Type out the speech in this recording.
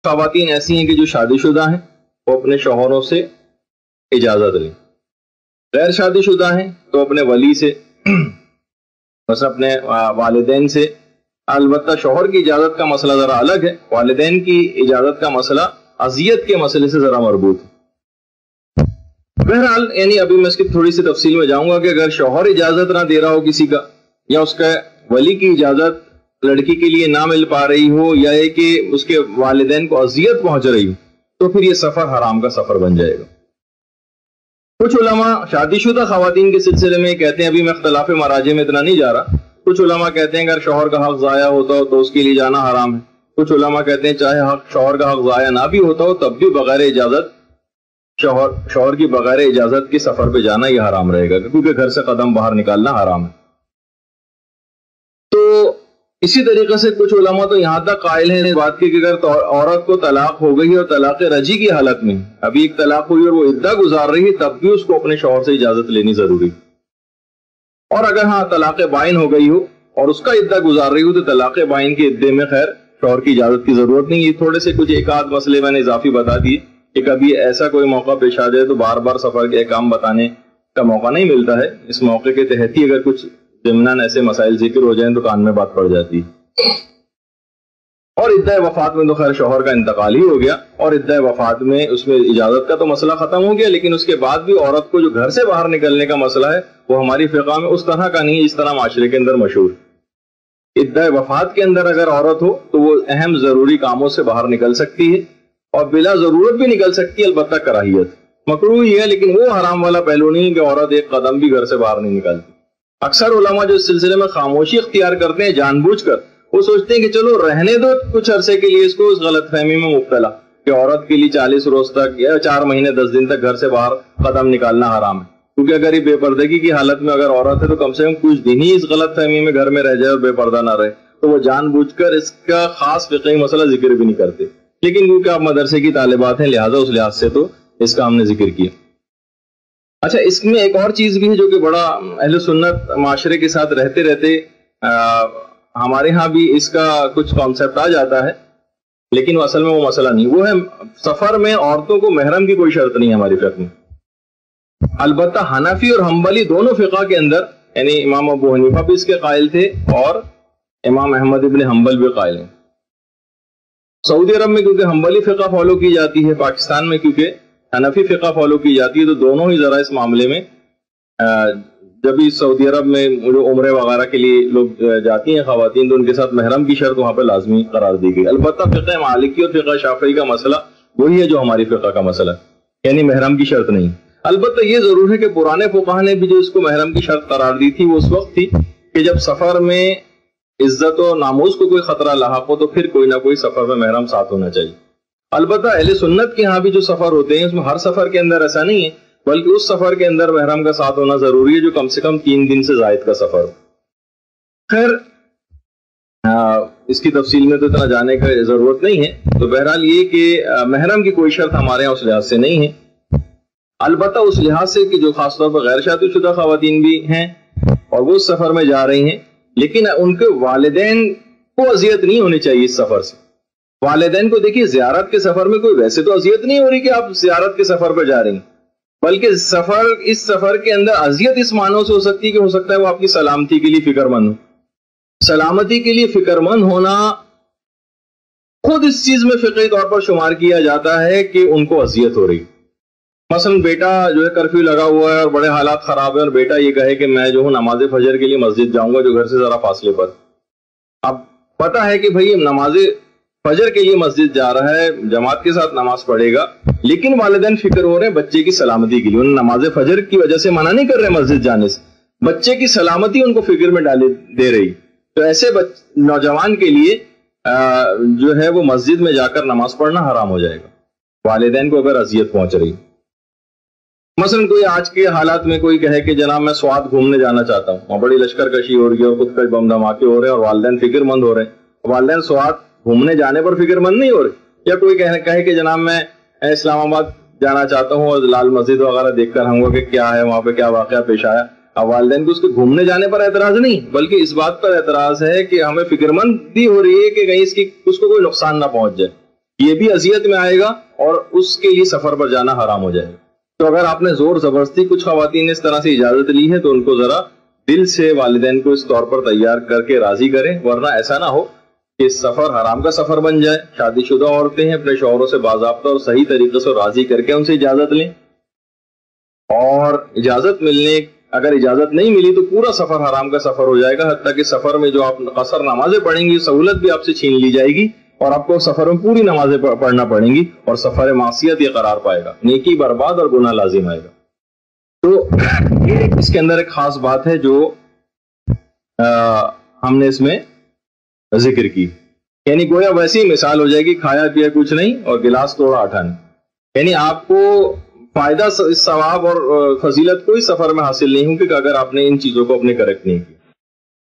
خواتین ایسی ہیں کہ جو شادی شدہ ہیں وہ اپنے شوہروں سے اجازت لیں، غیر شادی شدہ ہیں تو اپنے ولی سے، بس اپنے والدین سے۔ البتہ شوہر کی اجازت کا مسئلہ ذرا الگ ہے، والدین کی اجازت کا مسئلہ اذیت کے مسئلے سے ذرا مربوط ہے۔ بہرحال یعنی ابھی میں اس کی تھوڑی سی تفصیل میں جاؤں گا کہ اگر شوہر اجازت نہ دے رہا ہو کسی کا، یا اس کا ولی کی اجازت لڑکی کے لیے نہ مل پا رہی ہو، یا یہ کہ اس کے والدین کو اذیت پہنچ رہی ہو، تو پھر یہ سفر حرام کا سفر بن جائے گا۔ کچھ علماء شادی شدہ خواتین کے سلسلے میں کہتے ہیں، ابھی میں اختلاف مراجع میں اتنا نہیں جا رہا، کچھ علماء کہتے ہیں اگر شوہر کا حق ضائع ہوتا ہو تو اس کے لیے جانا حرام ہے، کچھ علماء کہتے ہیں چاہے شوہر کا حق ضائع نہ بھی ہوتا ہو تب بھی بغیر اجازت شوہر کی بغیر اجازت کے سفر پہ جانا یہ حرام رہے گا، کیونکہ گھر سے قدم باہر نکالنا حرام ہے۔ تو اسی طریقے سے کچھ علماء تو یہاں تک قائل ہیں اس بات کی کہ اگر عورت کو طلاق ہو گئی اور طلاق رجعی کی حالت میں ابھی ایک طلاق ہوئی اور وہ عدہ گزار رہی ہے، تب بھی اس کو اپنے شوہر سے اجازت لینی ضروری، اور اگر ہاں طلاق بائن ہو گئی ہو اور اس کا عدہ گزار رہی ہو تو طلاق بائن کے عدے میں خیر شوہر کی اجازت کی ضرورت نہیں۔ یہ تھوڑے سے کچھ ایک آدھ مسئلے میں نے اضافی بتا دیے کہ کبھی ایسا کوئی موقع پیش آ جائے تو بار بار سفر کے احکام بتانے کا موقع نہیں ملتا ہے، اس موقع کے تحت ہی اگر کچھ ضمناً ایسے مسائل ذکر ہو جائیں تو کان میں بات پڑ جاتی ہے۔ اور عدہ وفات میں تو خیر شوہر کا انتقال ہی ہو گیا، اور عدہ وفات میں اس میں اجازت کا تو مسئلہ ختم ہو گیا، لیکن اس کے بعد بھی عورت کو جو گھر سے باہر نکلنے کا مسئلہ ہے وہ ہماری فقہ میں اس طرح کا نہیں ہے جس طرح معاشرے کے اندر مشہور۔ عدہ وفات کے اندر اگر عورت ہو تو وہ اہم ضروری کاموں سے باہر نکل سکتی ہے اور بلا ضرورت بھی نکل سکتی ہے، البتہ کراہیت مکروہ ہی ہے، لیکن وہ حرام والا پہلو نہیں کہ عورت ایک قدم بھی گھر سے باہر نہیں نکالتی۔ اکثر علماء جو اس سلسلے میں خاموشی اختیار کرتے ہیں جان بوجھ کر، وہ سوچتے ہیں کہ چلو رہنے دو کچھ عرصے کے لیے اس کو اس غلط فہمی میں مبتلا کہ عورت کے لیے 40 روز تک یا 4 مہینے 10 دن تک گھر سے باہر قدم نکالنا حرام ہے، کیونکہ اگر یہ بے پردگی کی حالت میں اگر عورت ہے تو کم سے کم کچھ دن ہی اس غلط فہمی میں گھر میں رہ جائے اور بے پردہ نہ رہے، تو وہ جان بوجھ کر اس کا خاص فقہی مسئلہ ذکر بھی نہیں کرتے، لیکن کیونکہ آپ مدرسے کی طالبات ہیں لہٰذا اس لحاظ سے تو اس کا ہم نے ذکر کیا۔ اچھا، اس میں ایک اور چیز بھی ہے جو کہ بڑا اہل سنت معاشرے کے ساتھ رہتے رہتے ہمارے ہاں بھی اس کا کچھ کانسیپٹ آ جاتا ہے، لیکن وہ اصل میں وہ مسئلہ نہیں، وہ ہے سفر میں عورتوں کو محرم کی کوئی شرط نہیں ہے ہماری فقہ میں۔ البتہ حنفی اور حنبلی دونوں فقہ کے اندر، یعنی امام ابو حنیفہ بھی اس کے قائل تھے اور امام احمد ابن حنبل بھی قائل ہیں۔ سعودی عرب میں کیونکہ حنبلی فقہ فالو کی جاتی ہے، پاکستان میں کیونکہ حنفی فقہ فالو کی جاتی ہے، تو دونوں ہی ذرا اس معاملے میں جب بھی سعودی عرب میں عمرے وغیرہ کے لیے لوگ جاتی ہیں خواتین تو ان کے ساتھ محرم کی شرط وہاں پہ لازمی قرار دی گئی۔ البتہ فقہ مالکی اور فقہ شافعی کا مسئلہ وہی ہے جو ہماری فقہ کا مسئلہ ہے، یعنی محرم کی شرط نہیں۔ البتہ یہ ضرور ہے کہ پرانے فقہا نے بھی جو اس کو محرم کی شرط قرار دی تھی وہ اس وقت تھی کہ جب سفر میں عزت و ناموز کو کوئی خطرہ لاحق ہو تو پھر کوئی نہ کوئی سفر میں محرم ساتھ ہونا چاہیے۔ البتہ اہل سنت کے ہاں بھی جو سفر ہوتے ہیں اس میں ہر سفر کے اندر ایسا نہیں ہے، بلکہ اس سفر کے اندر محرم کا ساتھ ہونا ضروری ہے جو کم سے کم 3 دن سے زائد کا سفر ہو۔ خیر اس کی تفصیل میں تو اتنا جانے کا ضرورت نہیں ہے، تو بہرحال یہ کہ محرم کی کوئی شرط ہمارے یہاں اس لحاظ سے نہیں ہے، البتہ اس لحاظ سے کہ جو خاص طور پر غیر شادی شدہ خواتین بھی ہیں اور وہ اس سفر میں جا رہی ہیں، لیکن ان کے والدین کو اذیت نہیں ہونی چاہیے اس سفر سے۔ والدین کو دیکھیے زیارت کے سفر میں کوئی ویسے تو اذیت نہیں ہو رہی کہ آپ زیارت کے سفر پر جا رہی ہیں، بلکہ اس سفر کے اندر اذیت اس معنوں سے ہو سکتی ہے کہ ہو سکتا ہے وہ آپ کی سلامتی کے لیے فکر مند ہو۔ سلامتی کے لیے فکر مند ہونا خود اس چیز میں فقہی طور پر شمار کیا جاتا ہے کہ ان کو اذیت ہو رہی۔ مثلا بیٹا جو ہے کرفیو لگا ہوا ہے اور بڑے حالات خراب ہیں اور بیٹا یہ کہے کہ میں جو ہوں نماز فجر کے لیے مسجد جاؤں گا جو گھر سے ذرا فاصلے پر، اب پتہ ہے کہ بھئی نماز فجر کے لیے مسجد جا رہا ہے، جماعت کے ساتھ نماز پڑھے گا، لیکن والدین فکر ہو رہے ہیں بچے کی سلامتی کے لیے، انہیں نماز فجر کی وجہ سے منع نہیں کر رہے مسجد جانے سے، بچے کی سلامتی ان کو فکر میں دے رہی، تو ایسے نوجوان کے لیے جو ہے وہ مسجد میں جا کر نماز پڑھنا حرام ہو جائے گا والدین کو اگر اذیت پہنچ رہی۔ مثلا کوئی آج کے حالات میں کوئی کہے کہ جناب میں سوات گھومنے جانا چاہتا ہوں، وہاں بڑی لشکر کشی ہو رہی ہے اور خود کش بم دھماکے ہو رہے ہیں اور والدین فکر مند ہو رہے ہیں، والدین سوات گھومنے جانے پر فکر مند نہیں ہو رہے، یا کوئی کہے کہ جناب میں اسلام آباد جانا چاہتا ہوں اور لال مسجد وغیرہ دیکھ کر ہوں گا کہ کیا ہے وہاں پہ کیا واقعہ پیش آیا، اب والدین کو اس کے گھومنے جانے پر اعتراض نہیں بلکہ اس بات پر اعتراض ہے کہ ہمیں فکر مندی ہو رہی ہے کہ کہیں اس کو کوئی نقصان نہ پہنچ جائے، یہ بھی اذیت میں آئے گا اور اس کے لیے سفر پر جانا حرام ہو جائے گا. تو اگر آپ نے زور زبردستی کچھ خواتین نے اس طرح سے اجازت لی ہے تو ان کو ذرا دل سے والدین کو اس طور پر تیار کر کے راضی کریں، ورنہ ایسا نہ ہو کہ سفر حرام کا سفر بن جائے. شادی شدہ عورتیں ہیں، اپنے شوہروں سے باضابطہ اور صحیح طریقے سے راضی کر کے ان سے اجازت لیں، اور اجازت ملنے اگر اجازت نہیں ملی تو پورا سفر حرام کا سفر ہو جائے گا. حتیٰ کہ سفر میں جو آپ قصر نمازیں پڑھیں گی سہولت بھی آپ سے چھین لی جائے گی اور آپ کو سفر میں پوری نمازیں پڑھنا پڑیں گی اور سفر معصیت یہ قرار پائے گا، نیکی برباد اور گناہ لازم آئے گا. تو یہ اس کے اندر ایک خاص بات ہے جو ہم نے اس میں ذکر کی، یعنی گویا ویسی مثال ہو جائے گی کھایا پیا کچھ نہیں اور گلاس توڑا آٹھا نہیں. یعنی آپ کو فائدہ ثواب اور فضیلت کوئی سفر میں حاصل نہیں ہوگی کہ اگر آپ نے ان چیزوں کو اپنے کریکٹ نہیں کیا.